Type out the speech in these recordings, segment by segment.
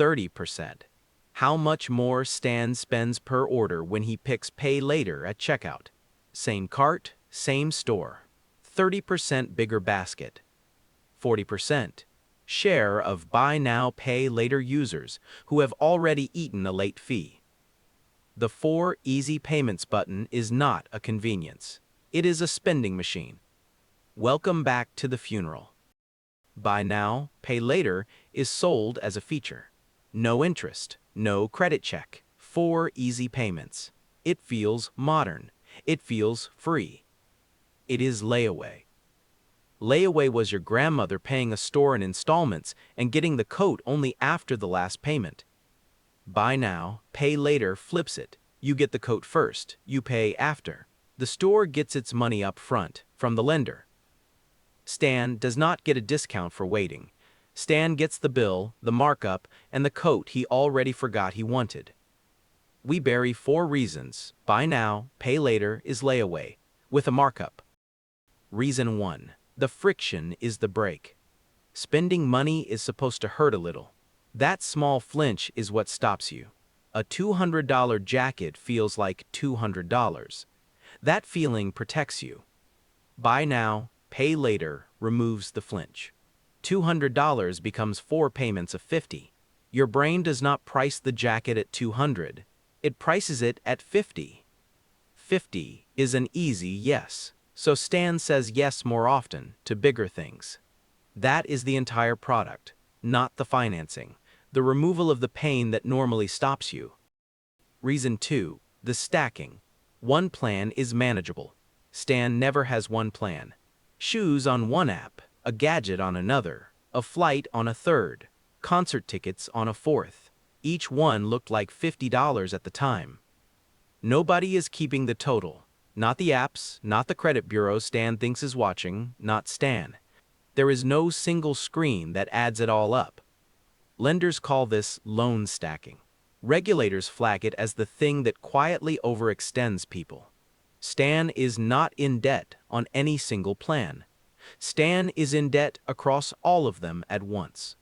30%. How much more Stan spends per order when he picks Pay Later at checkout? Same cart, same store. 30% bigger basket. 40% share of Buy Now, Pay Later users who have already eaten a late fee. The 4 Easy Payments button is not a convenience. It is a spending machine. Welcome back to the funeral. Buy Now, Pay Later is sold as a feature. No interest, no credit check, 4 easy payments. It feels modern. It feels free. It is Layaway. Layaway was your grandmother paying a store in installments and getting the coat only after the last payment. Buy Now, Pay Later flips it. You get the coat first, you pay after. The store gets its money up front, from the lender. Stan does not get a discount for waiting. Stan gets the bill, the markup, and the coat he already forgot he wanted. We bury 4 reasons Buy Now, Pay Later is Layaway, with a markup. Reason 1. The friction is the break. Spending money is supposed to hurt a little. That small flinch is what stops you. A $200 jacket feels like $200. That feeling protects you. Buy Now, Pay Later removes the flinch. $200 becomes 4 payments of $50. Your brain does not price the jacket at $200. It prices it at $50. $50 is an easy yes. So Stan says yes more often to bigger things. That is the entire product, not the financing, the removal of the pain that normally stops you. Reason 2. The stacking. One plan is manageable. Stan never has one plan. Shoes on one app, a gadget on another, a flight on a third, concert tickets on a fourth. Each one looked like $50 at the time. Nobody is keeping the total. Not the apps, not the credit bureau Stan thinks is watching, not Stan. There is no single screen that adds it all up. Lenders call this loan stacking. Regulators flag it as the thing that quietly overextends people. Stan is not in debt on any single plan. Stan is in debt across all of them at once.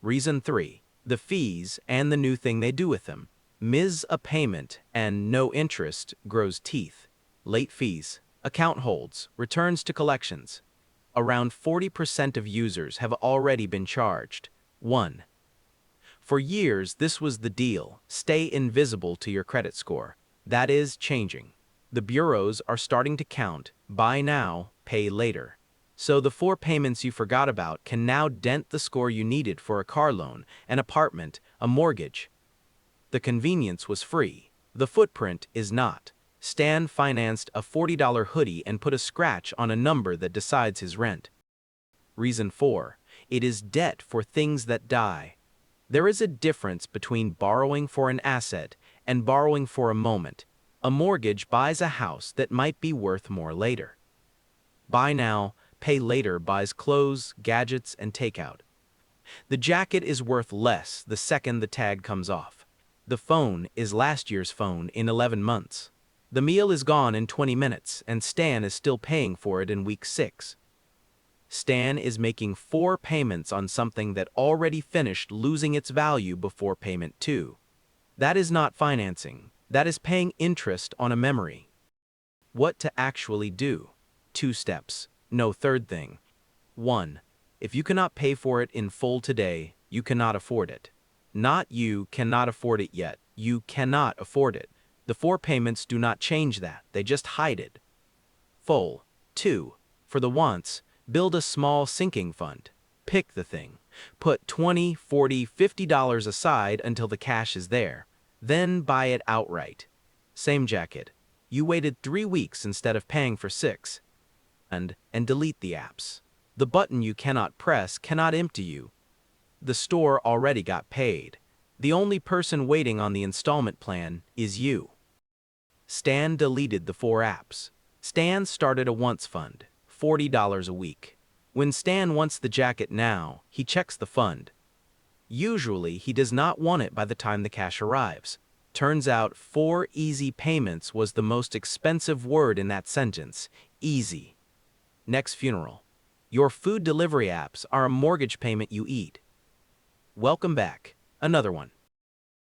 Reason 3. The fees and the new thing they do with them. Miss a payment and no interest grows teeth. Late fees, account holds, returns to collections. Around 40% of users have already been charged. 1. For years, this was the deal. Stay invisible to your credit score. That is changing. The bureaus are starting to count Buy Now, Pay Later. So the 4 payments you forgot about can now dent the score you needed for a car loan, an apartment, a mortgage. The convenience was free. The footprint is not. Stan financed a $40 hoodie and put a scratch on a number that decides his rent. Reason 4. It is debt for things that die. There is a difference between borrowing for an asset and borrowing for a moment. A mortgage buys a house that might be worth more later. Buy Now, Pay Later buys clothes, gadgets, and takeout. The jacket is worth less the second the tag comes off. The phone is last year's phone in 11 months. The meal is gone in 20 minutes, and Stan is still paying for it in week 6. Stan is making 4 payments on something that already finished losing its value before payment 2. That is not financing. That is paying interest on a memory. What to actually do? 2 steps. No third thing. 1. If you cannot pay for it in full today, you cannot afford it. Not you cannot afford it yet. You cannot afford it. The 4 payments do not change that. They just hide it. Full. 2. For the wants, build a small sinking fund. Pick the thing. Put $20, $40, $50 aside until the cash is there. Then buy it outright. Same jacket. You waited 3 weeks instead of paying for 6. And delete the apps. The button you cannot press cannot empty you. The store already got paid. The only person waiting on the installment plan is you. Stan deleted the 4 apps. Stan started a once fund, $40 a week. When Stan wants the jacket now, he checks the fund. Usually, he does not want it by the time the cash arrives. Turns out 4 easy payments was the most expensive word in that sentence. Easy. Next funeral. Your food delivery apps are a mortgage payment you eat. Welcome back. Another one.